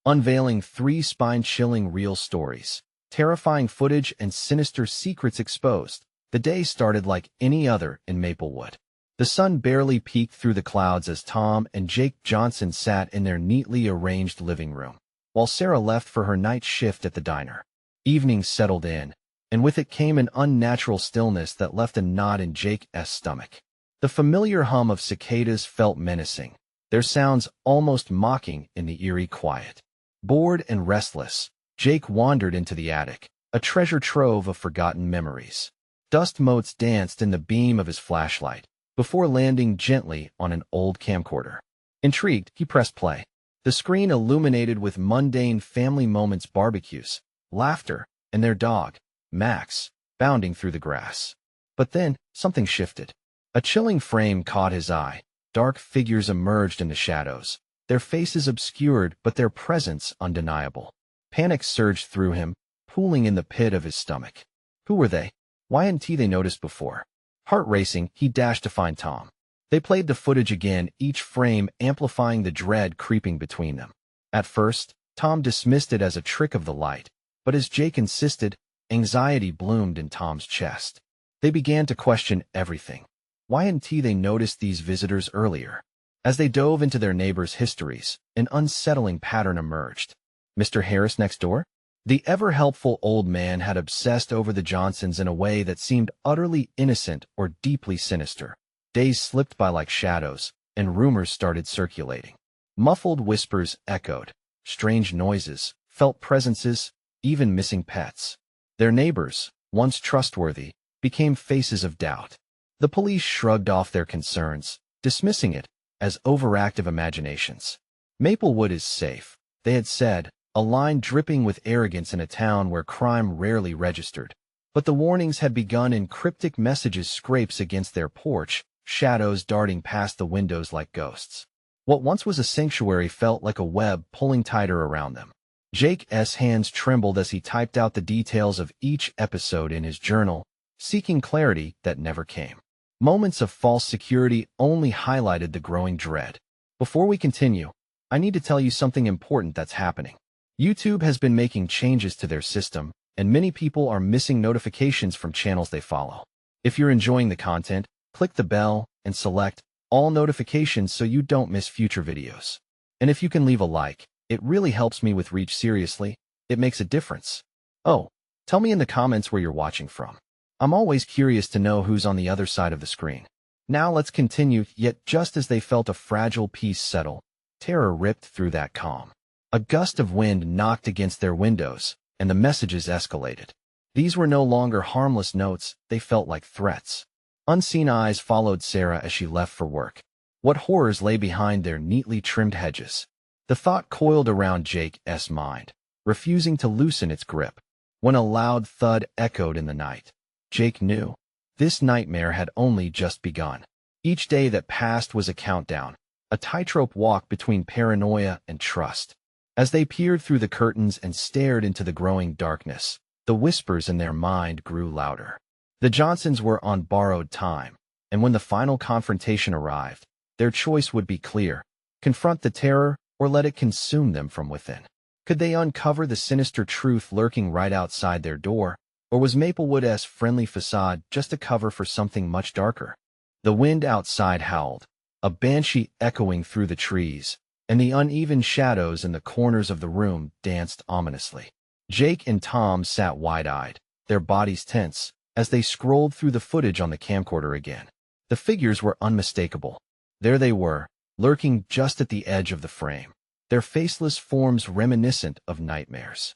Unveiling 3 spine-chilling real stories. Terrifying footage and sinister secrets exposed. The day started like any other in Maplewood. The sun barely peeked through the clouds as Tom and Jake Johnson sat in their neatly arranged living room, while Sarah left for her night shift at the diner. Evening settled in, and with it came an unnatural stillness that left a knot in Jake's stomach. The familiar hum of cicadas felt menacing, their sounds almost mocking in the eerie quiet. Bored and restless, Jake wandered into the attic, a treasure trove of forgotten memories. Dust motes danced in the beam of his flashlight, before landing gently on an old camcorder. Intrigued, he pressed play. The screen illuminated with mundane family moments, barbecues, laughter, and their dog, Max, bounding through the grass. But then, something shifted. A chilling frame caught his eye. Dark figures emerged in the shadows, their faces obscured but their presence undeniable. Panic surged through him, pooling in the pit of his stomach. Who were they? Why hadn't they noticed before? Heart racing, he dashed to find Tom. They played the footage again, each frame amplifying the dread creeping between them. At first, Tom dismissed it as a trick of the light, but as Jake insisted, anxiety bloomed in Tom's chest. They began to question everything. Why hadn't they noticed these visitors earlier? As they dove into their neighbors' histories, an unsettling pattern emerged. Mr. Harris next door? The ever-helpful old man had obsessed over the Johnsons in a way that seemed utterly innocent or deeply sinister. Days slipped by like shadows, and rumors started circulating. Muffled whispers echoed, strange noises, felt presences, even missing pets. Their neighbors, once trustworthy, became faces of doubt. The police shrugged off their concerns, dismissing it as overactive imaginations. Maplewood is safe, they had said, a line dripping with arrogance in a town where crime rarely registered. But the warnings had begun in cryptic messages, scrapes against their porch, shadows darting past the windows like ghosts. What once was a sanctuary felt like a web pulling tighter around them. Jake's hands trembled as he typed out the details of each episode in his journal, seeking clarity that never came. Moments of false security only highlighted the growing dread. Before we continue, I need to tell you something important that's happening. YouTube has been making changes to their system, and many people are missing notifications from channels they follow. If you're enjoying the content, click the bell and select all notifications so you don't miss future videos. And if you can leave a like, it really helps me with reach. Seriously, it makes a difference. Oh, tell me in the comments where you're watching from. I'm always curious to know who's on the other side of the screen. Now let's continue. Yet just as they felt a fragile peace settle, terror ripped through that calm. A gust of wind knocked against their windows, and the messages escalated. These were no longer harmless notes, they felt like threats. Unseen eyes followed Sarah as she left for work. What horrors lay behind their neatly trimmed hedges? The thought coiled around Jake's mind, refusing to loosen its grip. When a loud thud echoed in the night, Jake knew. This nightmare had only just begun. Each day that passed was a countdown, a tightrope walk between paranoia and trust. As they peered through the curtains and stared into the growing darkness, the whispers in their mind grew louder. The Johnsons were on borrowed time, and when the final confrontation arrived, their choice would be clear: confront the terror or let it consume them from within. Could they uncover the sinister truth lurking right outside their door? Or was Maplewood's friendly facade just a cover for something much darker? The wind outside howled, a banshee echoing through the trees, and the uneven shadows in the corners of the room danced ominously. Jake and Tom sat wide-eyed, their bodies tense, as they scrolled through the footage on the camcorder again. The figures were unmistakable. There they were, lurking just at the edge of the frame, their faceless forms reminiscent of nightmares.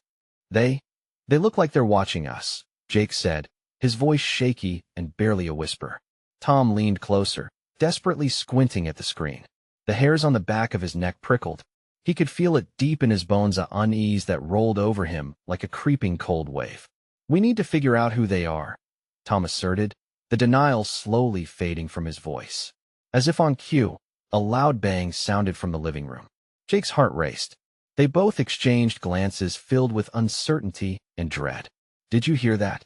They look like they're watching us, Jake said, his voice shaky and barely a whisper. Tom leaned closer, desperately squinting at the screen. The hairs on the back of his neck prickled. He could feel it deep in his bones, an unease that rolled over him like a creeping cold wave. We need to figure out who they are, Tom asserted, the denial slowly fading from his voice. As if on cue, a loud bang sounded from the living room. Jake's heart raced. They both exchanged glances filled with uncertainty and dread. Did you hear that?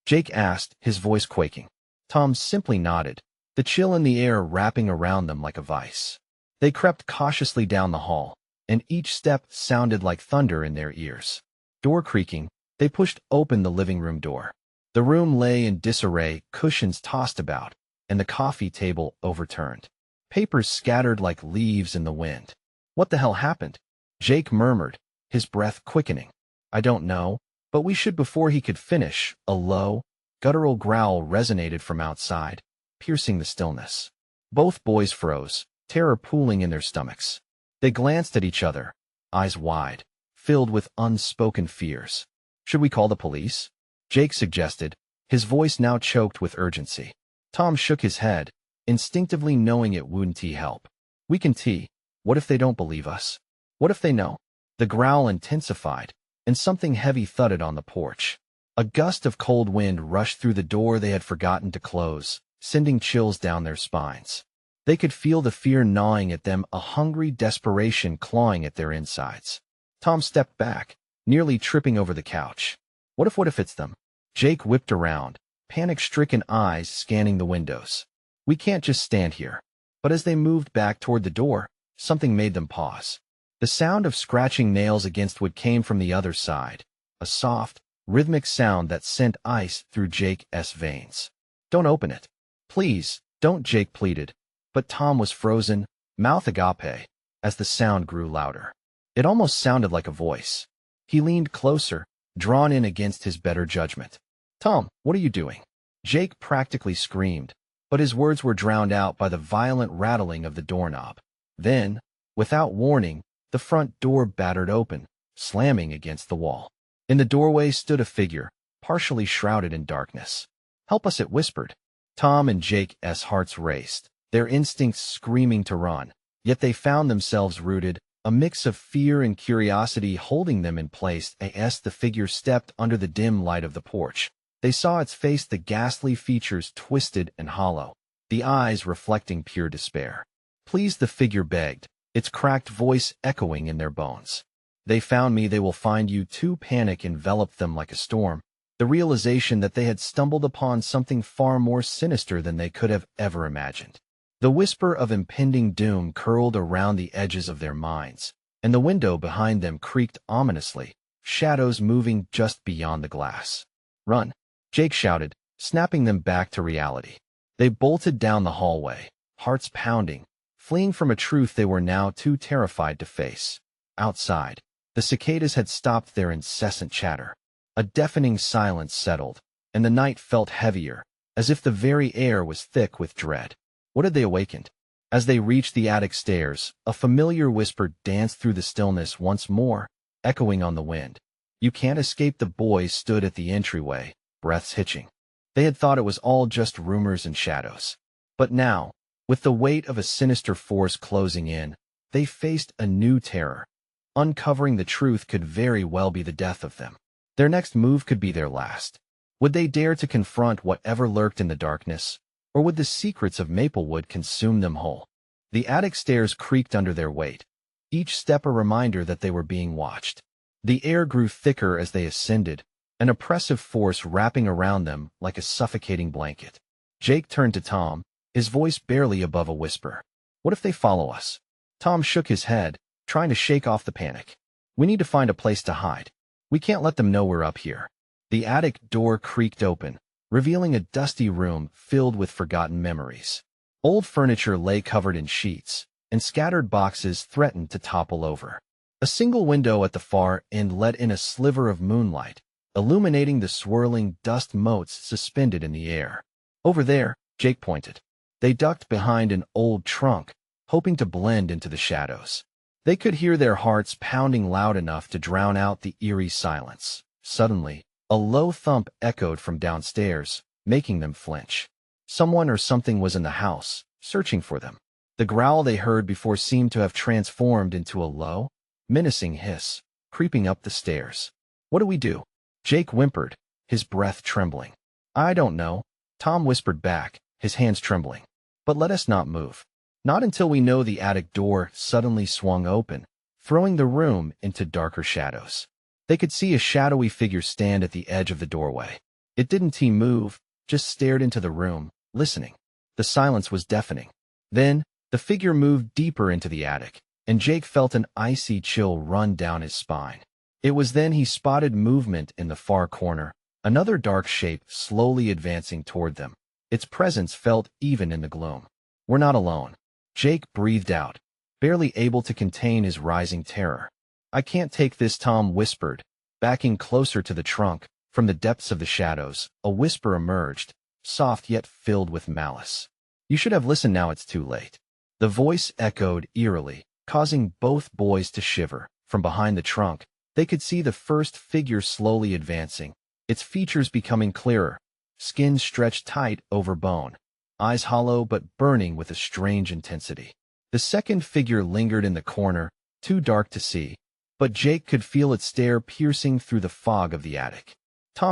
Jake asked, his voice quaking. Tom simply nodded, the chill in the air wrapping around them like a vice. They crept cautiously down the hall, and each step sounded like thunder in their ears. Door creaking, they pushed open the living room door. The room lay in disarray, cushions tossed about, and the coffee table overturned. Papers scattered like leaves in the wind. "What the hell happened?" Jake murmured, his breath quickening. "I don't know, but we should." Before he could finish, a low, guttural growl resonated from outside, piercing the stillness. Both boys froze, terror pooling in their stomachs. They glanced at each other, eyes wide, filled with unspoken fears. "Should we call the police?" Jake suggested, his voice now choked with urgency. Tom shook his head, instinctively knowing it wouldn't help. "We can tee. What if they don't believe us? What if they know?" The growl intensified, and something heavy thudded on the porch. A gust of cold wind rushed through the door they had forgotten to close, sending chills down their spines. They could feel the fear gnawing at them, a hungry desperation clawing at their insides. Tom stepped back, nearly tripping over the couch. What if it's them?" Jake whipped around, panic-stricken eyes scanning the windows. "We can't just stand here." But as they moved back toward the door, something made them pause. The sound of scratching nails against wood came from the other side, a soft, rhythmic sound that sent ice through Jake's veins. "Don't open it. Please, don't," Jake pleaded. But Tom was frozen, mouth agape, as the sound grew louder. It almost sounded like a voice. He leaned closer, drawn in against his better judgment. "Tom, what are you doing?" Jake practically screamed, but his words were drowned out by the violent rattling of the doorknob. Then, without warning, the front door battered open, slamming against the wall. In the doorway stood a figure, partially shrouded in darkness. "Help us," it whispered. Tom and Jake's hearts raced, their instincts screaming to run, yet they found themselves rooted, a mix of fear and curiosity holding them in place. As the figure stepped under the dim light of the porch, they saw its face, the ghastly features twisted and hollow, the eyes reflecting pure despair. "Please," the figure begged, its cracked voice echoing in their bones. "They found me, they will find you too." Panic enveloped them like a storm, the realization that they had stumbled upon something far more sinister than they could have ever imagined. The whisper of impending doom curled around the edges of their minds, and the window behind them creaked ominously, shadows moving just beyond the glass. "Run!" Jake shouted, snapping them back to reality. They bolted down the hallway, hearts pounding, fleeing from a truth they were now too terrified to face. Outside, the cicadas had stopped their incessant chatter. A deafening silence settled, and the night felt heavier, as if the very air was thick with dread. What had they awakened? As they reached the attic stairs, a familiar whisper danced through the stillness once more, echoing on the wind. "You can't escape." The boys stood at the entryway, breaths hitching. They had thought it was all just rumors and shadows. But now, with the weight of a sinister force closing in, they faced a new terror. Uncovering the truth could very well be the death of them. Their next move could be their last. Would they dare to confront whatever lurked in the darkness, or would the secrets of Maplewood consume them whole? The attic stairs creaked under their weight, each step a reminder that they were being watched. The air grew thicker as they ascended, an oppressive force wrapping around them like a suffocating blanket. Jake turned to Tom, his voice barely above a whisper. "What if they follow us?" Tom shook his head, trying to shake off the panic. "We need to find a place to hide. We can't let them know we're up here." The attic door creaked open, revealing a dusty room filled with forgotten memories. Old furniture lay covered in sheets, and scattered boxes threatened to topple over. A single window at the far end let in a sliver of moonlight, illuminating the swirling dust motes suspended in the air. "Over there," Jake pointed. They ducked behind an old trunk, hoping to blend into the shadows. They could hear their hearts pounding loud enough to drown out the eerie silence. Suddenly, a low thump echoed from downstairs, making them flinch. Someone or something was in the house, searching for them. The growl they heard before seemed to have transformed into a low, menacing hiss, creeping up the stairs. "What do we do?" Jake whimpered, his breath trembling. "I don't know," Tom whispered back, his hands trembling. "But let us not move. Not until we know." The attic door suddenly swung open, throwing the room into darker shadows. They could see a shadowy figure stand at the edge of the doorway. It didn't move, just stared into the room, listening. The silence was deafening. Then, the figure moved deeper into the attic, and Jake felt an icy chill run down his spine. It was then he spotted movement in the far corner, another dark shape slowly advancing toward them. Its presence felt even in the gloom. "We're not alone," Jake breathed out, barely able to contain his rising terror. "I can't take this," Tom whispered, backing closer to the trunk. From the depths of the shadows, a whisper emerged, soft yet filled with malice. "You should have listened, now it's too late." The voice echoed eerily, causing both boys to shiver. From behind the trunk, they could see the first figure slowly advancing, its features becoming clearer, skin stretched tight over bone, eyes hollow but burning with a strange intensity. The second figure lingered in the corner, too dark to see, but Jake could feel its stare piercing through the fog of the attic.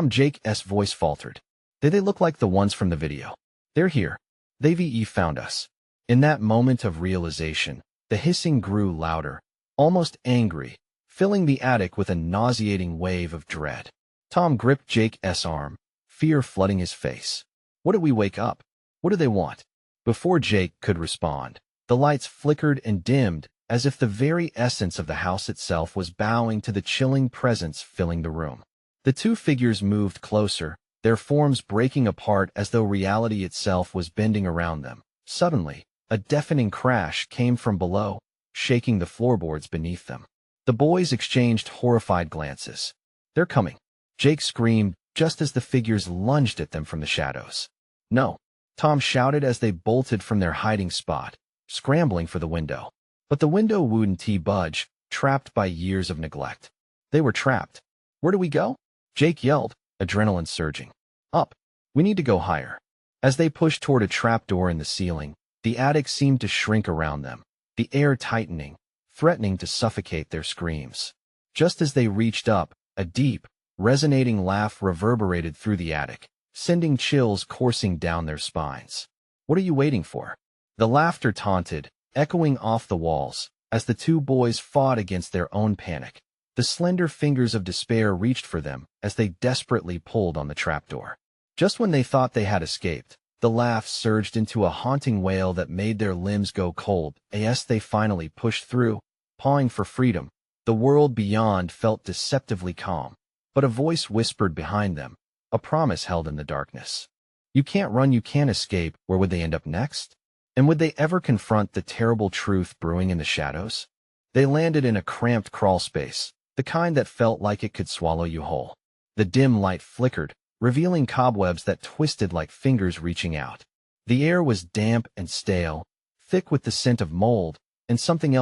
Jake's voice faltered. "Did they look like the ones from the video?" "They're here. They've found us." In that moment of realization, the hissing grew louder, almost angry, filling the attic with a nauseating wave of dread. Tom gripped Jake's arm, fear flooding his face. "What did we wake up? What do they want?" Before Jake could respond, the lights flickered and dimmed, as if the very essence of the house itself was bowing to the chilling presence filling the room. The two figures moved closer, their forms breaking apart as though reality itself was bending around them. Suddenly, a deafening crash came from below, shaking the floorboards beneath them. The boys exchanged horrified glances. "They're coming," Jake screamed just as the figures lunged at them from the shadows. "No," Tom shouted as they bolted from their hiding spot, scrambling for the window. But the window wouldn't budge, trapped by years of neglect. They were trapped. "Where do we go?" Jake yelled, adrenaline surging. "Up. We need to go higher." As they pushed toward a trapdoor in the ceiling, the attic seemed to shrink around them, the air tightening, threatening to suffocate their screams. Just as they reached up, a deep, resonating laugh reverberated through the attic, sending chills coursing down their spines. "What are you waiting for?" The laughter taunted, echoing off the walls, as the two boys fought against their own panic. The slender fingers of despair reached for them as they desperately pulled on the trapdoor. Just when they thought they had escaped, the laugh surged into a haunting wail that made their limbs go cold. As they finally pushed through, pawing for freedom, the world beyond felt deceptively calm. But a voice whispered behind them, a promise held in the darkness. "You can't run, you can't escape." Where would they end up next? And would they ever confront the terrible truth brewing in the shadows? They landed in a cramped crawl space, the kind that felt like it could swallow you whole. The dim light flickered, revealing cobwebs that twisted like fingers reaching out. The air was damp and stale, thick with the scent of mold, and something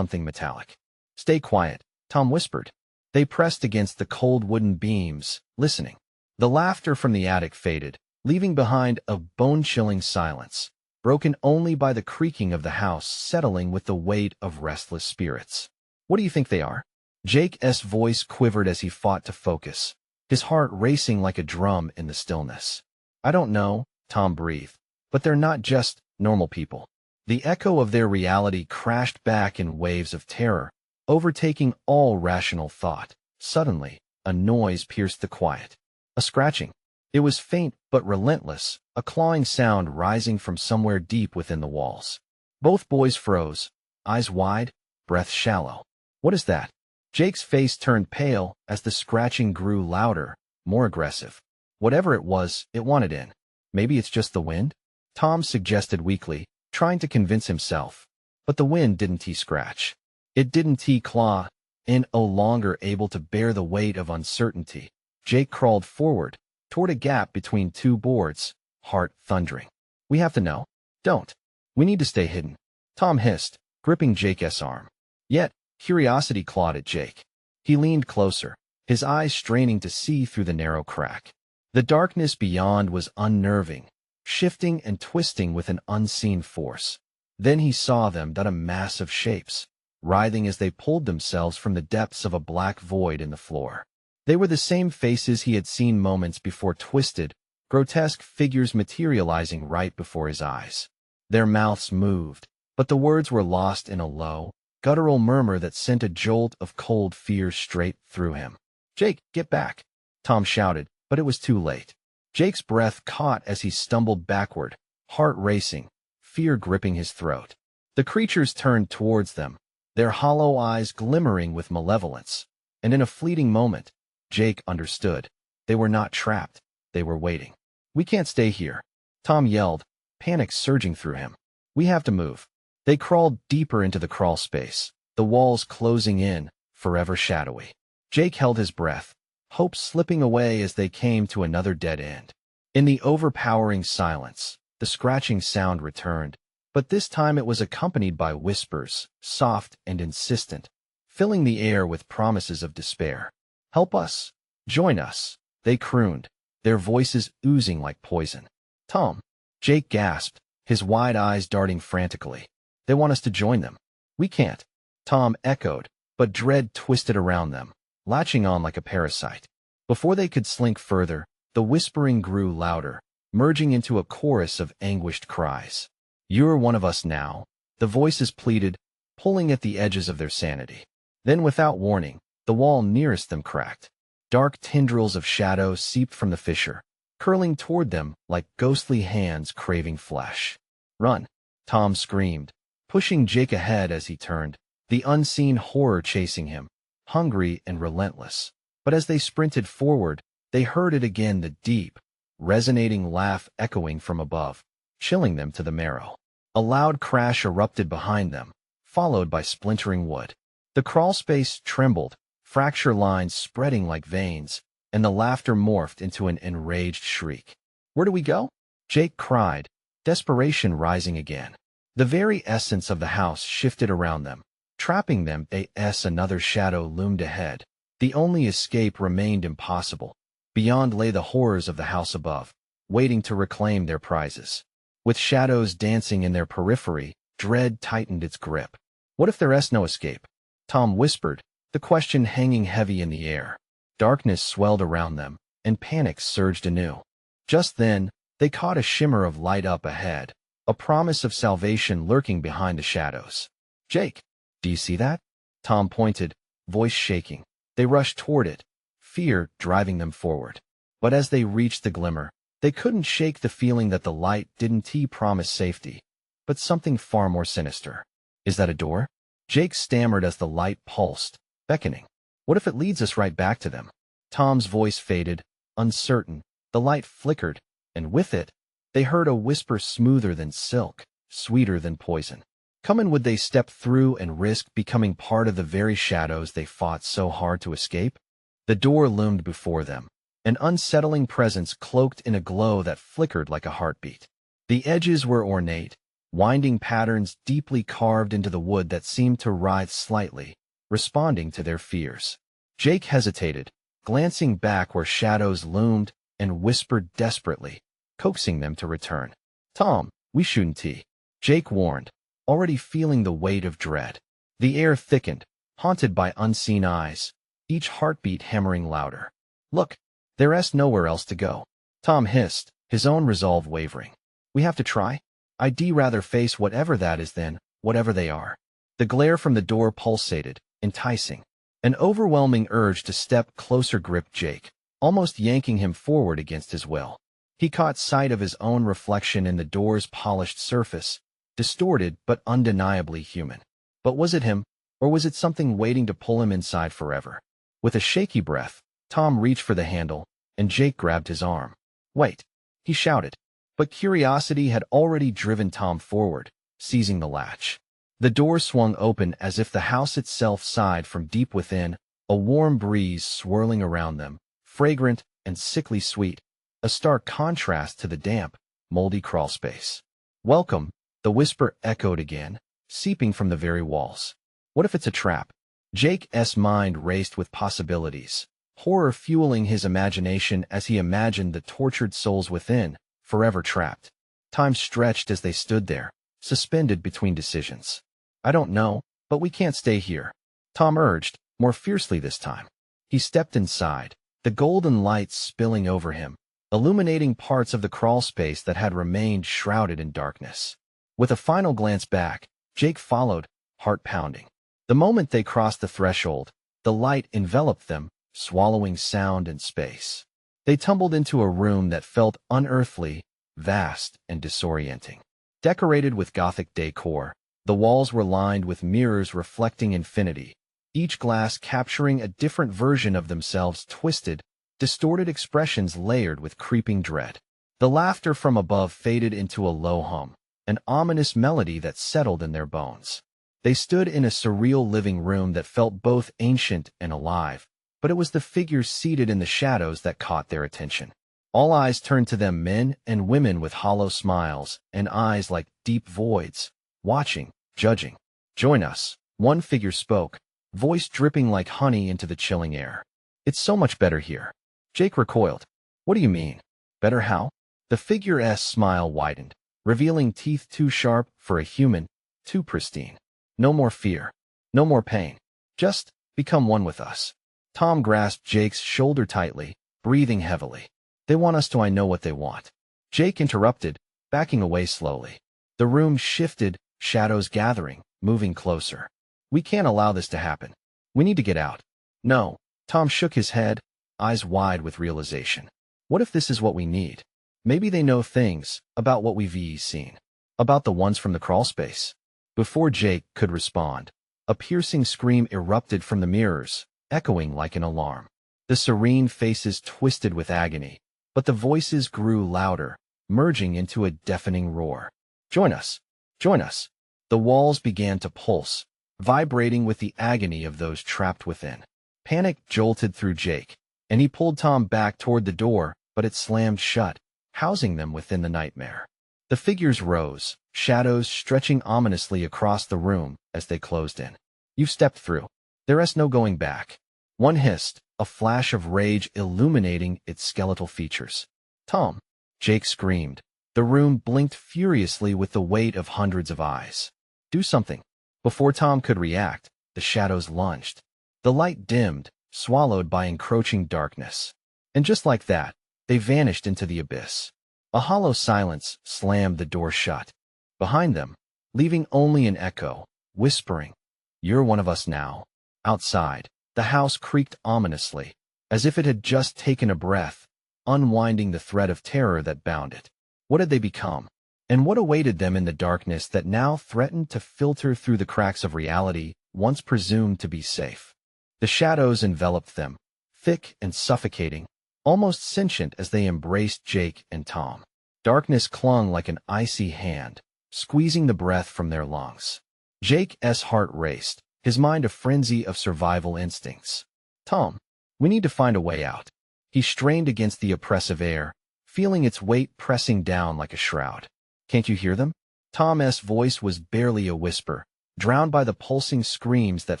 metallic. "Stay quiet," Tom whispered. They pressed against the cold wooden beams, listening. The laughter from the attic faded, leaving behind a bone-chilling silence, broken only by the creaking of the house settling with the weight of restless spirits. "What do you think they are?" Jake's voice quivered as he fought to focus, his heart racing like a drum in the stillness. "I don't know," Tom breathed, "but they're not just normal people." The echo of their reality crashed back in waves of terror, overtaking all rational thought. Suddenly, a noise pierced the quiet. A scratching. It was faint but relentless, a clawing sound rising from somewhere deep within the walls. Both boys froze, eyes wide, breath shallow. "What is that?" Jake's face turned pale as the scratching grew louder, more aggressive. Whatever it was, it wanted in. "Maybe it's just the wind?" Tom suggested weakly, trying to convince himself. But the wind didn't scratch. It didn't claw. No longer able to bear the weight of uncertainty, Jake crawled forward, toward a gap between two boards, heart thundering. "We have to know." "Don't. We need to stay hidden," Tom hissed, gripping Jake's arm. Yet, curiosity clawed at Jake. He leaned closer, his eyes straining to see through the narrow crack. The darkness beyond was unnerving, shifting and twisting with an unseen force. Then he saw them, a mass of shapes, writhing as they pulled themselves from the depths of a black void in the floor. They were the same faces he had seen moments before, twisted, grotesque figures materializing right before his eyes. Their mouths moved, but the words were lost in a low, guttural murmur that sent a jolt of cold fear straight through him. "Jake, get back!" Tom shouted, but it was too late. Jake's breath caught as he stumbled backward, heart racing, fear gripping his throat. The creatures turned towards them, their hollow eyes glimmering with malevolence. And in a fleeting moment, Jake understood. They were not trapped. They were waiting. "We can't stay here," Tom yelled, panic surging through him. "We have to move." They crawled deeper into the crawl space, the walls closing in, forever shadowy. Jake held his breath, hope slipping away as they came to another dead end. In the overpowering silence, the scratching sound returned, but this time it was accompanied by whispers, soft and insistent, filling the air with promises of despair. "Help us. Join us," they crooned, their voices oozing like poison. "Tom," Jake gasped, his wide eyes darting frantically. "They want us to join them." "We can't," Tom echoed, but dread twisted around them, latching on like a parasite. Before they could slink further, the whispering grew louder, merging into a chorus of anguished cries. "You're one of us now," the voices pleaded, pulling at the edges of their sanity. Then, without warning, the wall nearest them cracked. Dark tendrils of shadow seeped from the fissure, curling toward them like ghostly hands craving flesh. "Run!" Tom screamed, pushing Jake ahead as he turned, the unseen horror chasing him, hungry and relentless. But as they sprinted forward, they heard it again, the deep, resonating laugh echoing from above, chilling them to the marrow. A loud crash erupted behind them, followed by splintering wood. The crawlspace trembled, fracture lines spreading like veins, and the laughter morphed into an enraged shriek. "Where do we go?" Jake cried, desperation rising again. The very essence of the house shifted around them, trapping them as another shadow loomed ahead. The only escape remained impossible. Beyond lay the horrors of the house above, waiting to reclaim their prizes. With shadows dancing in their periphery, dread tightened its grip. "What if there's no escape?" Tom whispered, the question hanging heavy in the air. Darkness swelled around them, and panic surged anew. Just then, they caught a shimmer of light up ahead, a promise of salvation lurking behind the shadows. "Jake, do you see that?" Tom pointed, voice shaking. They rushed toward it, fear driving them forward. But as they reached the glimmer, they couldn't shake the feeling that the light didn't promise safety, but something far more sinister. "Is that a door?" Jake stammered as the light pulsed, beckoning. "What if it leads us right back to them?" Tom's voice faded, uncertain. The light flickered, and with it, they heard a whisper smoother than silk, sweeter than poison. Come in, would they step through and risk becoming part of the very shadows they fought so hard to escape? The door loomed before them, an unsettling presence cloaked in a glow that flickered like a heartbeat. The edges were ornate, winding patterns deeply carved into the wood that seemed to writhe slightly, responding to their fears. Jake hesitated, glancing back where shadows loomed, and whispered desperately, coaxing them to return. "Tom, we shouldn't." Jake warned, already feeling the weight of dread. The air thickened, haunted by unseen eyes, each heartbeat hammering louder. "Look, there's nowhere else to go," Tom hissed, his own resolve wavering. "We have to try. I'd rather face whatever that is than whatever they are." The glare from the door pulsated, enticing. An overwhelming urge to step closer gripped Jake, almost yanking him forward against his will. He caught sight of his own reflection in the door's polished surface, distorted but undeniably human. But was it him, or was it something waiting to pull him inside forever? With a shaky breath, Tom reached for the handle, and Jake grabbed his arm. "Wait," he shouted. But curiosity had already driven Tom forward, seizing the latch. The door swung open as if the house itself sighed from deep within, a warm breeze swirling around them, fragrant and sickly sweet, a stark contrast to the damp, moldy crawlspace. "Welcome," the whisper echoed again, seeping from the very walls. What if it's a trap? Jake's mind raced with possibilities, horror fueling his imagination as he imagined the tortured souls within, forever trapped. Time stretched as they stood there, suspended between decisions. "I don't know, but we can't stay here," Tom urged, more fiercely this time. He stepped inside, the golden light spilling over him, illuminating parts of the crawlspace that had remained shrouded in darkness. With a final glance back, Jake followed, heart pounding. The moment they crossed the threshold, the light enveloped them, swallowing sound and space. They tumbled into a room that felt unearthly, vast, and disorienting. Decorated with Gothic decor, The walls were lined with mirrors reflecting infinity, each glass capturing a different version of themselves, twisted, distorted expressions layered with creeping dread. The laughter from above faded into a low hum, an ominous melody that settled in their bones. They stood in a surreal living room that felt both ancient and alive, but it was the figures seated in the shadows that caught their attention. All eyes turned to them, men and women with hollow smiles and eyes like deep voids, watching, judging. "Join us," one figure spoke, voice dripping like honey into the chilling air. "It's so much better here." Jake recoiled. "What do you mean? Better how?" The figure's smile widened, revealing teeth too sharp for a human, too pristine. "No more fear. No more pain. Just become one with us." Tom grasped Jake's shoulder tightly, breathing heavily. "They want us to I know what they want." Jake interrupted, backing away slowly. The room shifted, shadows gathering, moving closer. "We can't allow this to happen. We need to get out." "No." Tom shook his head, eyes wide with realization. "What if this is what we need? Maybe they know things about what we've seen. About the ones from the crawlspace." Before Jake could respond, a piercing scream erupted from the mirrors, echoing like an alarm. The serene faces twisted with agony, but the voices grew louder, merging into a deafening roar. "Join us! Join us!" The walls began to pulse, vibrating with the agony of those trapped within. Panic jolted through Jake, and he pulled Tom back toward the door, but it slammed shut, housing them within the nightmare. The figures rose, shadows stretching ominously across the room as they closed in. "You've stepped through. There's no going back." One hissed, a flash of rage illuminating its skeletal features. "Tom!" Jake screamed. The room blinked furiously with the weight of hundreds of eyes. "Do something." Before Tom could react, the shadows lunged. The light dimmed, swallowed by encroaching darkness. And just like that, they vanished into the abyss. A hollow silence slammed the door shut. Behind them, leaving only an echo, whispering, "You're one of us now." Outside, the house creaked ominously, as if it had just taken a breath, unwinding the thread of terror that bound it. What had they become? And what awaited them in the darkness that now threatened to filter through the cracks of reality once presumed to be safe? The shadows enveloped them, thick and suffocating, almost sentient as they embraced Jake and Tom. Darkness clung like an icy hand, squeezing the breath from their lungs. Jake's heart raced, his mind a frenzy of survival instincts. "Tom, we need to find a way out." He strained against the oppressive air, feeling its weight pressing down like a shroud. "Can't you hear them?" Tom's voice was barely a whisper, drowned by the pulsing screams that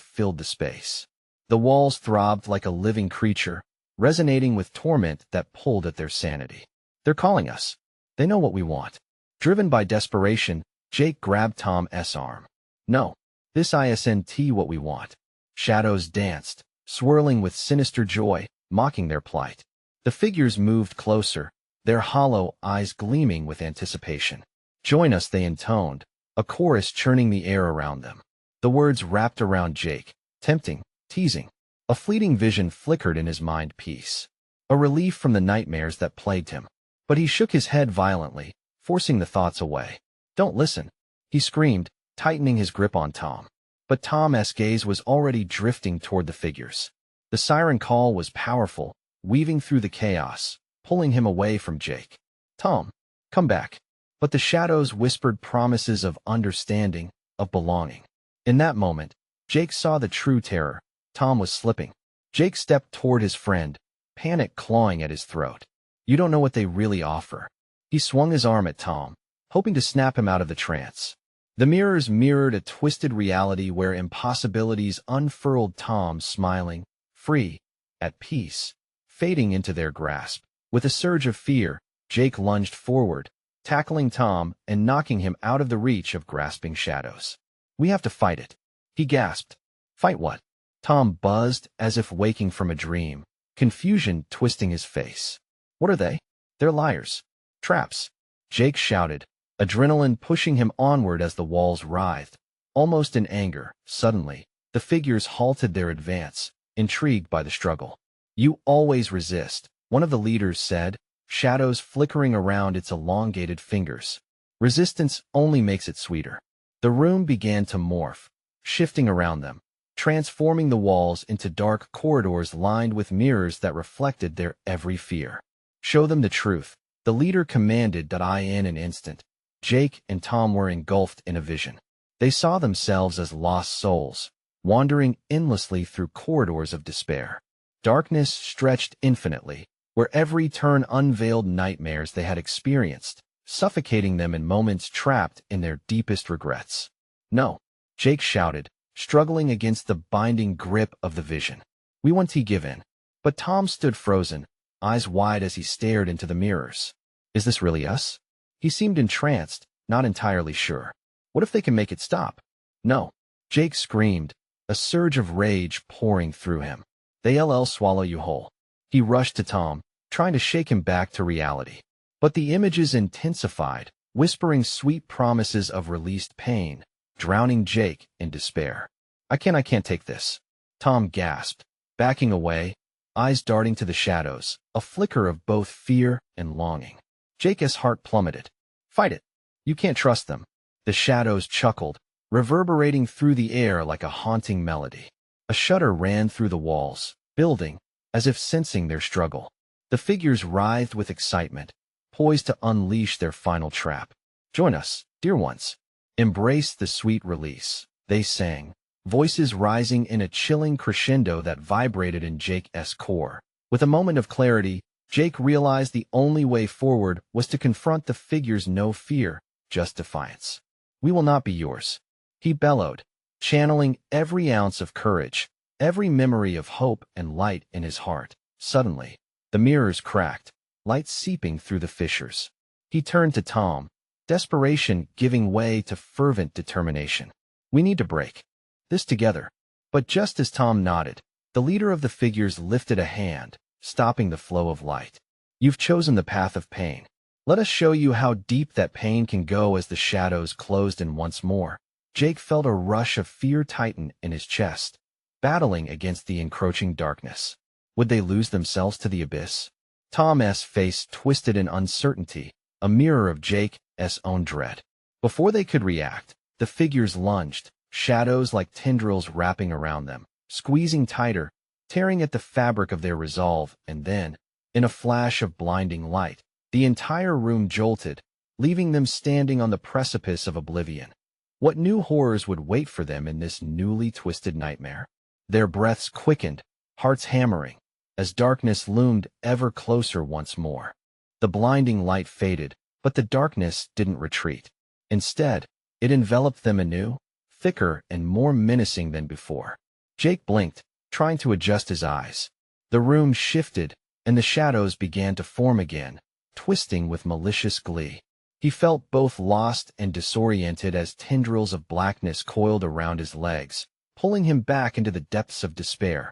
filled the space. The walls throbbed like a living creature, resonating with torment that pulled at their sanity. "They're calling us. They know what we want." Driven by desperation, Jake grabbed Tom's arm. "No. This isn't what we want." Shadows danced, swirling with sinister joy, mocking their plight. The figures moved closer, their hollow eyes gleaming with anticipation. "Join us," they intoned, a chorus churning the air around them. The words wrapped around Jake, tempting, teasing. A fleeting vision flickered in his mind, peace. A relief from the nightmares that plagued him. But he shook his head violently, forcing the thoughts away. "Don't listen," he screamed, tightening his grip on Tom. But Tom's gaze was already drifting toward the figures. The siren call was powerful, weaving through the chaos, pulling him away from Jake. "Tom, come back." But the shadows whispered promises of understanding, of belonging. In that moment, Jake saw the true terror. Tom was slipping. Jake stepped toward his friend, panic clawing at his throat. "You don't know what they really offer." He swung his arm at Tom, hoping to snap him out of the trance. The mirrors mirrored a twisted reality where impossibilities unfurled. Tom smiling, free, at peace, fading into their grasp. With a surge of fear, Jake lunged forward, tackling Tom and knocking him out of the reach of grasping shadows. "We have to fight it," he gasped. "Fight what?" Tom buzzed as if waking from a dream, confusion twisting his face. "What are they?" "They're liars. Traps," Jake shouted, adrenaline pushing him onward as the walls writhed. Almost in anger, suddenly, the figures halted their advance, intrigued by the struggle. "You always resist," one of the leaders said, shadows flickering around its elongated fingers. "Resistance only makes it sweeter." The room began to morph, shifting around them, transforming the walls into dark corridors lined with mirrors that reflected their every fear. Show them the truth, the leader commanded. In an instant, Jake and Tom were engulfed in a vision. They saw themselves as lost souls, wandering endlessly through corridors of despair. Darkness stretched infinitely, where every turn unveiled nightmares they had experienced, suffocating them in moments trapped in their deepest regrets. "No," Jake shouted, struggling against the binding grip of the vision. "We want to give in." But Tom stood frozen, eyes wide as he stared into the mirrors. "Is this really us?" He seemed entranced, not entirely sure. "What if they can make it stop?" "No," Jake screamed, a surge of rage pouring through him. "They'll swallow you whole." He rushed to Tom, trying to shake him back to reality. But the images intensified, whispering sweet promises of released pain, drowning Jake in despair. I can't take this," Tom gasped, backing away, eyes darting to the shadows, a flicker of both fear and longing. Jake's heart plummeted. "Fight it. You can't trust them." The shadows chuckled, reverberating through the air like a haunting melody. A shudder ran through the walls, building, as if sensing their struggle. The figures writhed with excitement, poised to unleash their final trap. "Join us, dear ones. Embrace the sweet release," they sang, voices rising in a chilling crescendo that vibrated in Jake's core. With a moment of clarity, Jake realized the only way forward was to confront the figures. No fear, just defiance. "We will not be yours," he bellowed, channeling every ounce of courage, every memory of hope and light in his heart. Suddenly, the mirrors cracked, light seeping through the fissures. He turned to Tom, desperation giving way to fervent determination. "We need to break this together." But just as Tom nodded, the leader of the figures lifted a hand, stopping the flow of light. "You've chosen the path of pain. Let us show you how deep that pain can go." As the shadows closed in once more, Jake felt a rush of fear tighten in his chest, battling against the encroaching darkness. Would they lose themselves to the abyss? Tom's face twisted in uncertainty, a mirror of Jake's own dread. Before they could react, the figures lunged, shadows like tendrils wrapping around them, squeezing tighter, tearing at the fabric of their resolve, and then, in a flash of blinding light, the entire room jolted, leaving them standing on the precipice of oblivion. What new horrors would wait for them in this newly twisted nightmare? Their breaths quickened, hearts hammering, as darkness loomed ever closer once more. The blinding light faded, but the darkness didn't retreat. Instead, it enveloped them anew, thicker and more menacing than before. Jake blinked, trying to adjust his eyes. The room shifted, and the shadows began to form again, twisting with malicious glee. He felt both lost and disoriented as tendrils of blackness coiled around his legs, pulling him back into the depths of despair.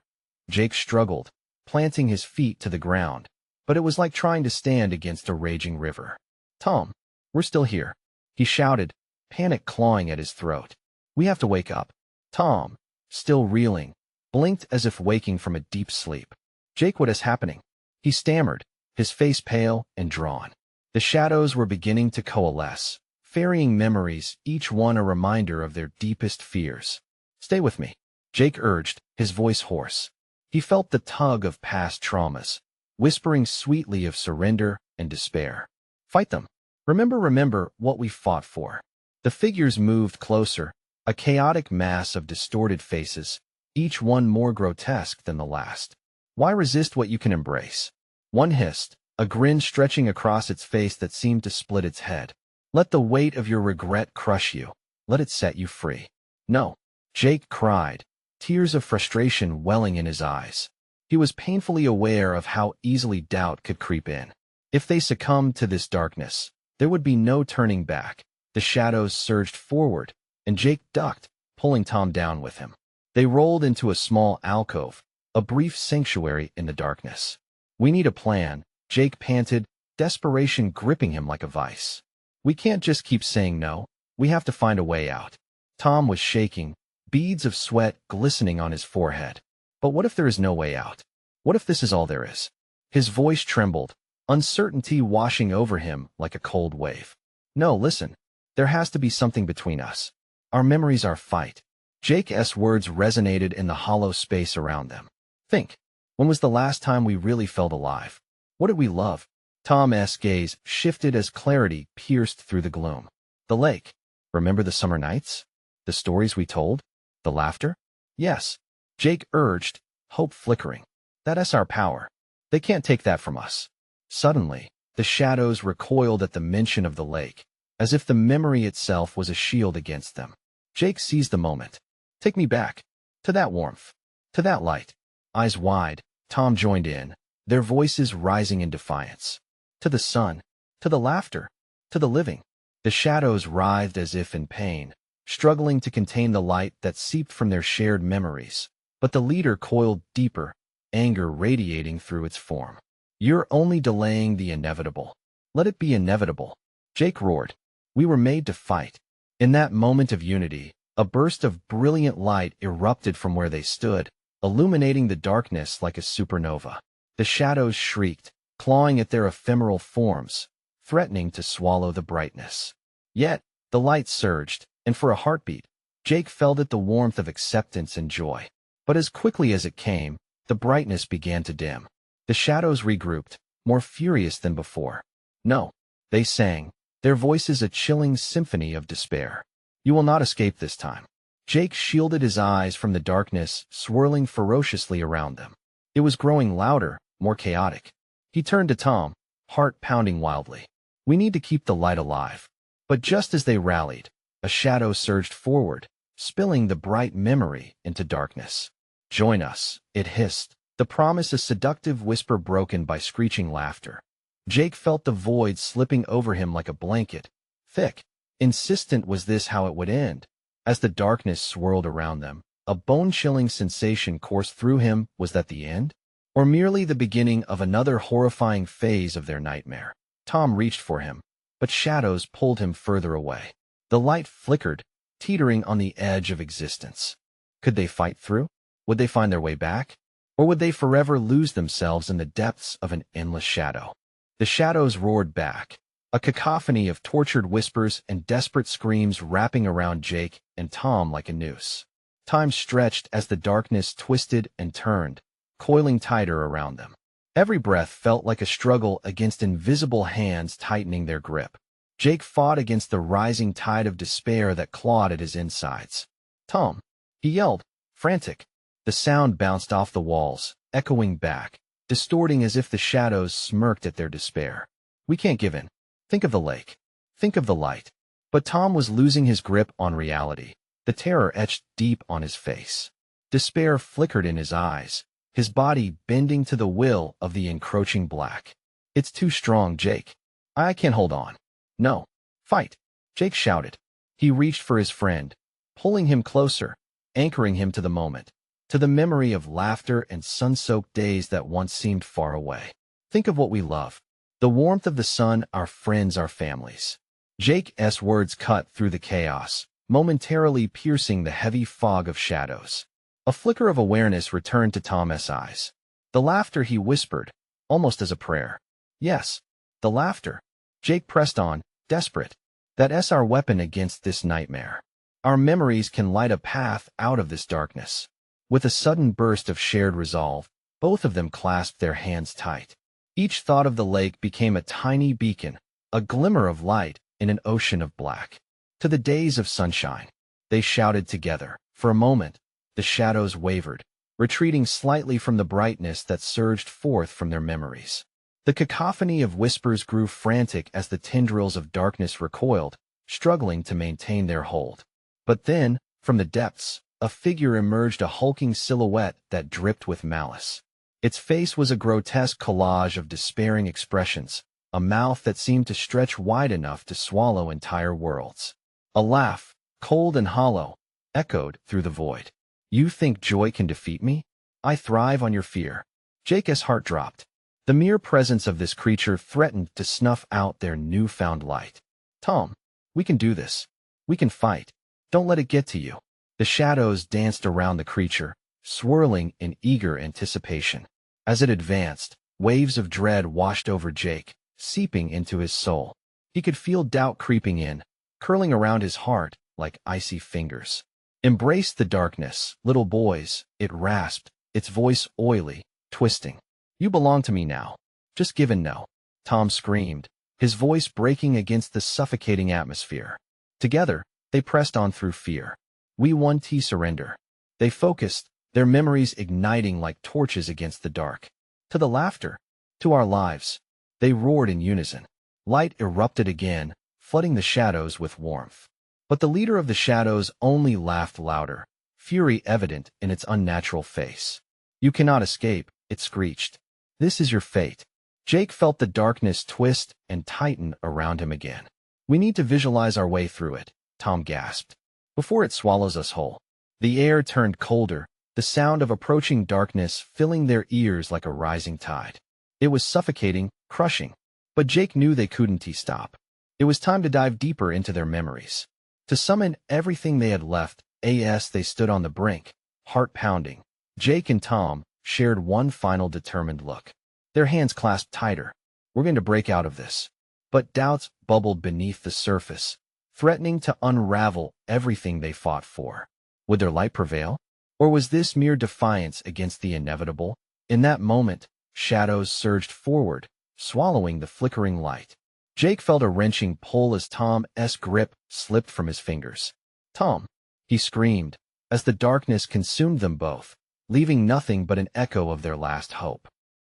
Jake struggled, planting his feet to the ground, but it was like trying to stand against a raging river. "Tom, we're still here," he shouted, panic clawing at his throat. "We have to wake up." Tom, still reeling, blinked as if waking from a deep sleep. "Jake, what is happening?" he stammered, his face pale and drawn. The shadows were beginning to coalesce, ferrying memories, each one a reminder of their deepest fears. "Stay with me," Jake urged, his voice hoarse. He felt the tug of past traumas, whispering sweetly of surrender and despair. "Fight them. Remember what we fought for." The figures moved closer, a chaotic mass of distorted faces, each one more grotesque than the last. "Why resist what you can embrace?" One hissed, a grin stretching across its face that seemed to split its head. "Let the weight of your regret crush you. Let it set you free." "No," Jake cried, tears of frustration welling in his eyes. He was painfully aware of how easily doubt could creep in. If they succumbed to this darkness, there would be no turning back. The shadows surged forward, and Jake ducked, pulling Tom down with him. They rolled into a small alcove, a brief sanctuary in the darkness. "We need a plan," Jake panted, desperation gripping him like a vice. "We can't just keep saying no. We have to find a way out." Tom was shaking, beads of sweat glistening on his forehead. "But what if there is no way out? What if this is all there is?" His voice trembled, uncertainty washing over him like a cold wave. "No, listen. There has to be something between us. Our memories are fight. Jake's words resonated in the hollow space around them. Think. When was the last time we really felt alive? What did we love? Tom's gaze shifted as clarity pierced through the gloom. The lake. Remember the summer nights? The stories we told? The laughter? Yes. Jake urged, hope flickering. That's our power. They can't take that from us. Suddenly, the shadows recoiled at the mention of the lake, as if the memory itself was a shield against them. Jake seized the moment. Take me back. To that warmth. To that light. Eyes wide, Tom joined in, their voices rising in defiance. To the sun. To the laughter. To the living. The shadows writhed as if in pain, struggling to contain the light that seeped from their shared memories. But the leader coiled deeper, anger radiating through its form. You're only delaying the inevitable. Let it be inevitable. Jake roared. We were made to fight. In that moment of unity, a burst of brilliant light erupted from where they stood, illuminating the darkness like a supernova. The shadows shrieked, clawing at their ephemeral forms, threatening to swallow the brightness. Yet, the light surged, and for a heartbeat, Jake felt it, the warmth of acceptance and joy. But as quickly as it came, the brightness began to dim. The shadows regrouped, more furious than before. No, they sang, their voices a chilling symphony of despair. You will not escape this time. Jake shielded his eyes from the darkness swirling ferociously around them. It was growing louder, more chaotic. He turned to Tom, heart pounding wildly. We need to keep the light alive. But just as they rallied, a shadow surged forward, spilling the bright memory into darkness. Join us, it hissed, the promise a seductive whisper broken by screeching laughter. Jake felt the void slipping over him like a blanket, thick. Insistent was this how it would end. As the darkness swirled around them, a bone-chilling sensation coursed through him. Was that the end? Or merely the beginning of another horrifying phase of their nightmare? Tom reached for him, but shadows pulled him further away. The light flickered, teetering on the edge of existence. Could they fight through? Would they find their way back? Or would they forever lose themselves in the depths of an endless shadow? The shadows roared back, a cacophony of tortured whispers and desperate screams wrapping around Jake and Tom like a noose. Time stretched as the darkness twisted and turned, coiling tighter around them. Every breath felt like a struggle against invisible hands tightening their grip. Jake fought against the rising tide of despair that clawed at his insides. Tom! He yelled, frantic. The sound bounced off the walls, echoing back, distorting as if the shadows smirked at their despair. We can't give in. Think of the lake. Think of the light. But Tom was losing his grip on reality, the terror etched deep on his face. Despair flickered in his eyes, his body bending to the will of the encroaching black. It's too strong, Jake. I can't hold on. No. Fight! Jake shouted. He reached for his friend, pulling him closer, anchoring him to the moment, to the memory of laughter and sun-soaked days that once seemed far away. Think of what we love. The warmth of the sun, our friends, our families. Jake's words cut through the chaos, momentarily piercing the heavy fog of shadows. A flicker of awareness returned to Tom's eyes. The laughter, he whispered, almost as a prayer. Yes, the laughter. Jake pressed on, desperate. That's our weapon against this nightmare. Our memories can light a path out of this darkness. With a sudden burst of shared resolve, both of them clasped their hands tight. Each thought of the lake became a tiny beacon, a glimmer of light in an ocean of black. To the days of sunshine, they shouted together. For a moment, the shadows wavered, retreating slightly from the brightness that surged forth from their memories. The cacophony of whispers grew frantic as the tendrils of darkness recoiled, struggling to maintain their hold. But then, from the depths, a figure emerged, a hulking silhouette that dripped with malice. Its face was a grotesque collage of despairing expressions, a mouth that seemed to stretch wide enough to swallow entire worlds. A laugh, cold and hollow, echoed through the void. You think joy can defeat me? I thrive on your fear. Jake's heart dropped. The mere presence of this creature threatened to snuff out their newfound light. Tom, we can do this. We can fight. Don't let it get to you. The shadows danced around the creature, swirling in eager anticipation. As it advanced, waves of dread washed over Jake, seeping into his soul. He could feel doubt creeping in, curling around his heart like icy fingers. "Embrace the darkness, little boys," it rasped, its voice oily, twisting. "You belong to me now. Just give and know." Tom screamed, his voice breaking against the suffocating atmosphere. Together, they pressed on through fear. "We want to surrender." They focused, their memories igniting like torches against the dark. "To the laughter. To our lives." They roared in unison. Light erupted again, flooding the shadows with warmth. But the leader of the shadows only laughed louder, fury evident in its unnatural face. "You cannot escape," it screeched. "This is your fate." Jake felt the darkness twist and tighten around him again. "We need to visualize our way through it," Tom gasped, "before it swallows us whole." The air turned colder, the sound of approaching darkness filling their ears like a rising tide. It was suffocating, crushing. But Jake knew they couldn't stop. It was time to dive deeper into their memories. To summon everything they had left, they stood on the brink, heart pounding. Jake and Tom shared one final determined look. Their hands clasped tighter. "We're going to break out of this." But doubts bubbled beneath the surface, threatening to unravel everything they fought for. Would their light prevail? Or was this mere defiance against the inevitable? In that moment, shadows surged forward, swallowing the flickering light. Jake felt a wrenching pull as Tom's grip slipped from his fingers. "Tom!" he screamed, as the darkness consumed them both, leaving nothing but an echo of their last hope.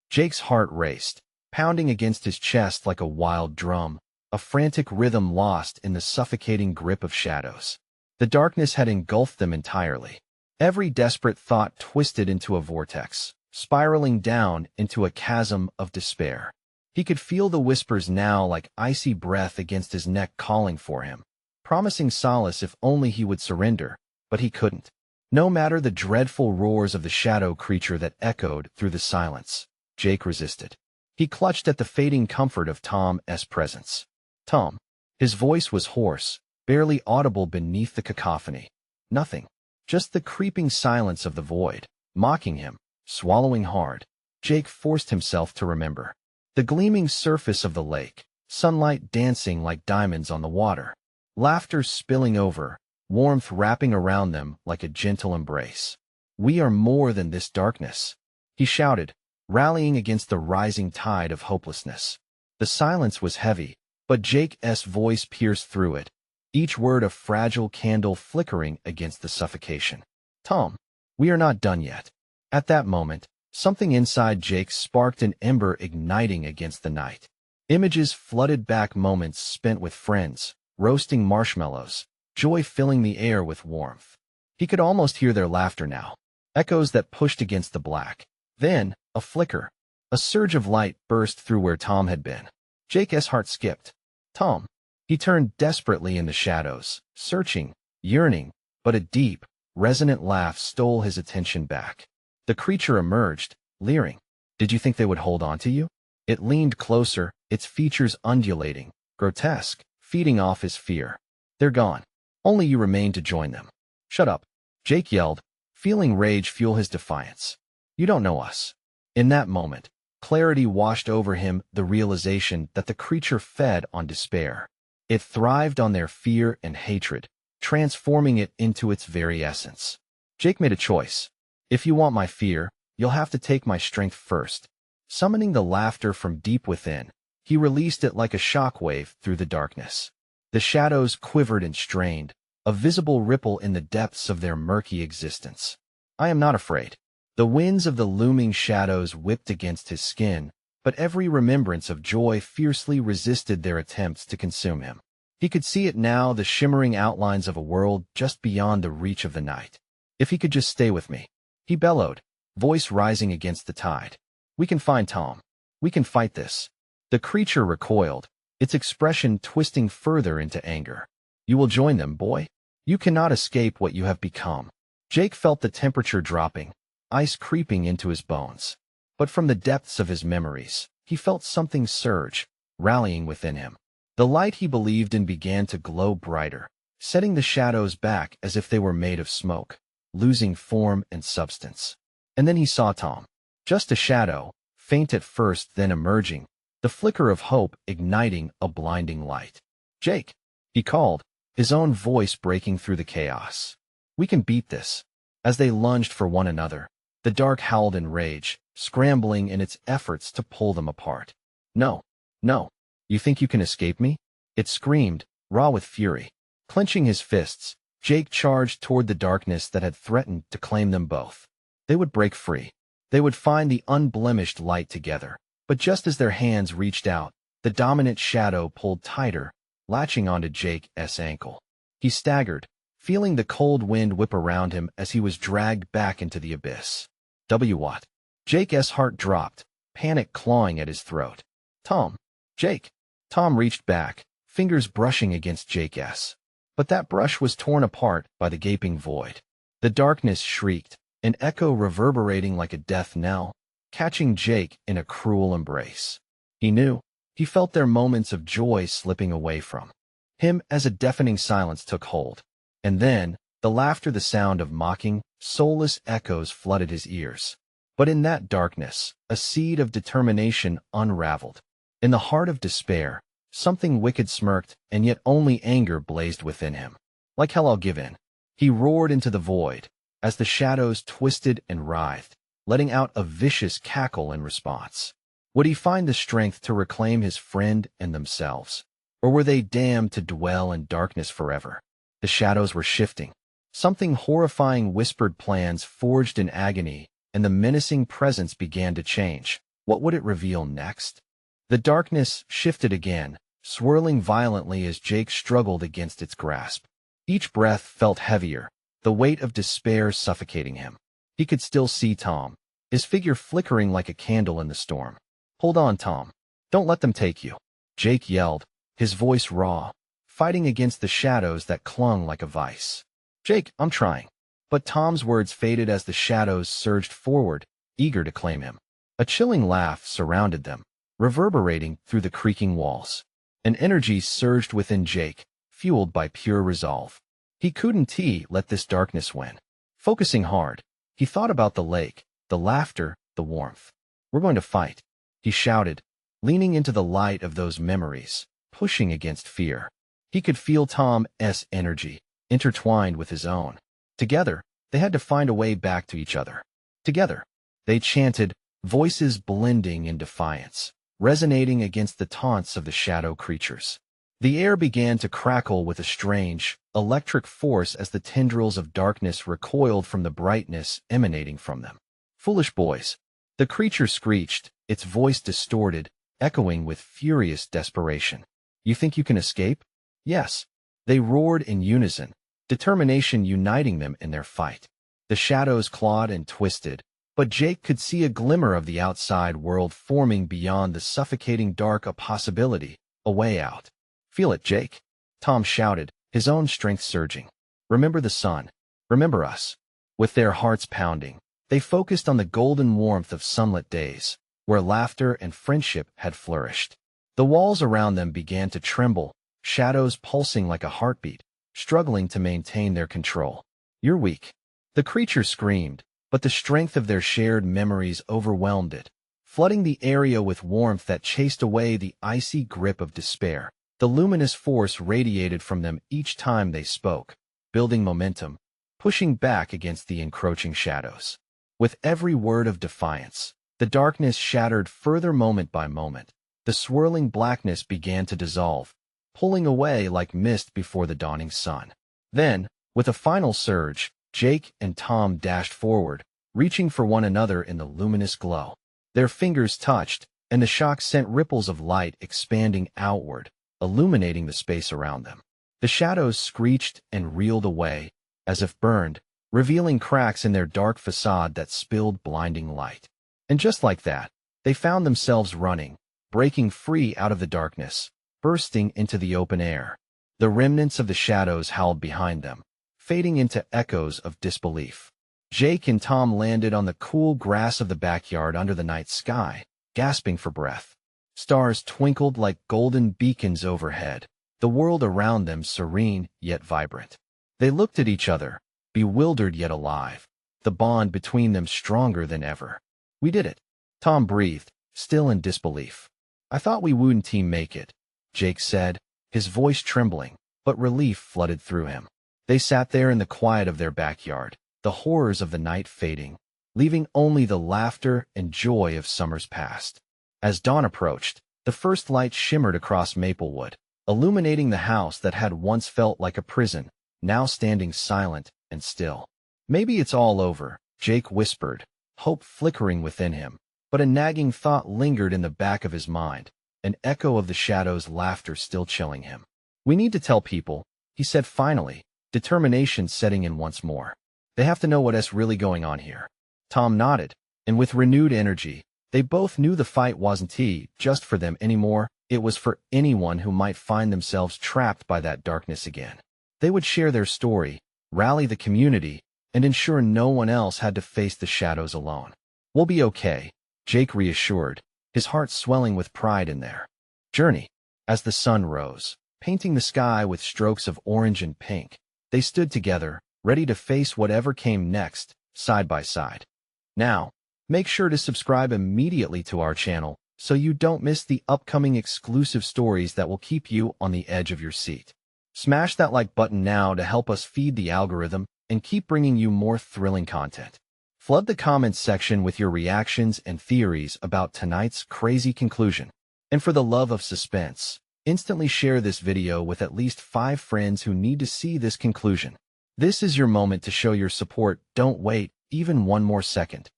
Jake's heart raced, pounding against his chest like a wild drum, a frantic rhythm lost in the suffocating grip of shadows. The darkness had engulfed them entirely. Every desperate thought twisted into a vortex, spiraling down into a chasm of despair. He could feel the whispers now like icy breath against his neck calling for him, promising solace if only he would surrender, but he couldn't. No matter the dreadful roars of the shadow creature that echoed through the silence, Jake resisted. He clutched at the fading comfort of Tom's presence. "Tom." His voice was hoarse, barely audible beneath the cacophony. Nothing. Just the creeping silence of the void, mocking him, swallowing hard. Jake forced himself to remember. The gleaming surface of the lake, sunlight dancing like diamonds on the water, laughter spilling over, warmth wrapping around them like a gentle embrace. "We are more than this darkness," he shouted, rallying against the rising tide of hopelessness. The silence was heavy, but Jake's voice pierced through it, each word a fragile candle flickering against the suffocation. "Tom, we are not done yet." At that moment, something inside Jake sparked an ember igniting against the night. Images flooded back, moments spent with friends, roasting marshmallows, joy filling the air with warmth. He could almost hear their laughter now, echoes that pushed against the black. Then, a flicker, a surge of light burst through where Tom had been. Jake's heart skipped. "Tom." He turned desperately in the shadows, searching, yearning, but a deep, resonant laugh stole his attention back. The creature emerged, leering. "Did you think they would hold on to you?" It leaned closer, its features undulating, grotesque, feeding off his fear. "They're gone. Only you remain to join them." "Shut up," Jake yelled, feeling rage fuel his defiance. "You don't know us." In that moment, clarity washed over him, the realization that the creature fed on despair. It thrived on their fear and hatred, transforming it into its very essence. Jake made a choice. "If you want my fear, you'll have to take my strength first." Summoning the laughter from deep within, he released it like a shockwave through the darkness. The shadows quivered and strained, a visible ripple in the depths of their murky existence. "I am not afraid." The winds of the looming shadows whipped against his skin, but every remembrance of joy fiercely resisted their attempts to consume him. He could see it now, the shimmering outlines of a world just beyond the reach of the night. "If he could just stay with me," he bellowed, voice rising against the tide. "We can find Tom. We can fight this." The creature recoiled, its expression twisting further into anger. "You will join them, boy. You cannot escape what you have become." Jake felt the temperature dropping, ice creeping into his bones. But from the depths of his memories, he felt something surge, rallying within him. The light he believed in began to glow brighter, setting the shadows back as if they were made of smoke, losing form and substance. And then he saw Tom. Just a shadow, faint at first, then emerging, the flicker of hope igniting a blinding light. "Jake," he called, his own voice breaking through the chaos. "We can beat this." As they lunged for one another, the dark howled in rage, scrambling in its efforts to pull them apart. "No, no. You think you can escape me?" It screamed, raw with fury. Clenching his fists, Jake charged toward the darkness that had threatened to claim them both. They would break free. They would find the unblemished light together. But just as their hands reached out, the dominant shadow pulled tighter, latching onto Jake's ankle. He staggered, feeling the cold wind whip around him as he was dragged back into the abyss. What? Jake's heart dropped, panic clawing at his throat. "Tom! Jake!" Tom reached back, fingers brushing against Jake's. But that brush was torn apart by the gaping void. The darkness shrieked, an echo reverberating like a death knell, catching Jake in a cruel embrace. He knew. He felt their moments of joy slipping away from him as a deafening silence took hold. And then, the laughter, the sound of mocking, soulless echoes flooded his ears. But in that darkness, a seed of determination unraveled. In the heart of despair, something wicked smirked, and yet only anger blazed within him. "Like hell, I'll give in." He roared into the void, as the shadows twisted and writhed, letting out a vicious cackle in response. Would he find the strength to reclaim his friend and themselves? Or were they damned to dwell in darkness forever? The shadows were shifting. Something horrifying whispered plans forged in agony, and the menacing presence began to change. What would it reveal next? The darkness shifted again, swirling violently as Jake struggled against its grasp. Each breath felt heavier, the weight of despair suffocating him. He could still see Tom, his figure flickering like a candle in the storm. "Hold on, Tom. Don't let them take you," Jake yelled, his voice raw, fighting against the shadows that clung like a vice. "Jake, I'm trying." But Tom's words faded as the shadows surged forward, eager to claim him. A chilling laugh surrounded them, reverberating through the creaking walls. An energy surged within Jake, fueled by pure resolve. He couldn't let this darkness win. Focusing hard, he thought about the lake, the laughter, the warmth. "We're going to fight," he shouted, leaning into the light of those memories, pushing against fear. He could feel Tom's energy, intertwined with his own. Together, they had to find a way back to each other. Together, they chanted, voices blending in defiance, resonating against the taunts of the shadow creatures. The air began to crackle with a strange, electric force as the tendrils of darkness recoiled from the brightness emanating from them. "Foolish boys!" The creature screeched, its voice distorted, echoing with furious desperation. "You think you can escape?" "Yes." They roared in unison, determination uniting them in their fight. The shadows clawed and twisted, but Jake could see a glimmer of the outside world forming beyond the suffocating dark, a possibility, a way out. "Feel it, Jake," Tom shouted, his own strength surging. "Remember the sun. Remember us." With their hearts pounding, they focused on the golden warmth of sunlit days, where laughter and friendship had flourished. The walls around them began to tremble, shadows pulsing like a heartbeat, struggling to maintain their control. "You're weak." The creature screamed, but the strength of their shared memories overwhelmed it, flooding the area with warmth that chased away the icy grip of despair. The luminous force radiated from them each time they spoke, building momentum, pushing back against the encroaching shadows. With every word of defiance, the darkness shattered further moment by moment. The swirling blackness began to dissolve, pulling away like mist before the dawning sun. Then, with a final surge, Jake and Tom dashed forward, reaching for one another in the luminous glow. Their fingers touched, and the shock sent ripples of light expanding outward, illuminating the space around them. The shadows screeched and reeled away, as if burned, revealing cracks in their dark facade that spilled blinding light. And just like that, they found themselves running, breaking free out of the darkness, bursting into the open air. The remnants of the shadows howled behind them, fading into echoes of disbelief. Jake and Tom landed on the cool grass of the backyard under the night sky, gasping for breath. Stars twinkled like golden beacons overhead, the world around them serene yet vibrant. They looked at each other, bewildered yet alive, the bond between them stronger than ever. "We did it," Tom breathed, still in disbelief. "I thought we wouldn't make it," Jake said, his voice trembling. but relief flooded through him. They sat there in the quiet of their backyard, the horrors of the night fading, leaving only the laughter and joy of summers past. As dawn approached, the first light shimmered across Maplewood, illuminating the house that had once felt like a prison, now standing silent and still. "Maybe it's all over," Jake whispered, hope flickering within him, but a nagging thought lingered in the back of his mind, an echo of the shadow's laughter still chilling him. "We need to tell people," he said finally, determination setting in once more. "They have to know what's really going on here." Tom nodded, and with renewed energy, they both knew the fight wasn't just for them anymore, it was for anyone who might find themselves trapped by that darkness again. They would share their story, rally the community, and ensure no one else had to face the shadows alone. "We'll be okay," Jake reassured, his heart swelling with pride in their journey. As the sun rose, painting the sky with strokes of orange and pink, they stood together, ready to face whatever came next, side by side. Now, make sure to subscribe immediately to our channel so you don't miss the upcoming exclusive stories that will keep you on the edge of your seat. Smash that like button now to help us feed the algorithm and keep bringing you more thrilling content. Flood the comments section with your reactions and theories about tonight's crazy conclusion. And for the love of suspense, instantly share this video with at least 5 friends who need to see this conclusion. This is your moment to show your support. Don't wait even one more second.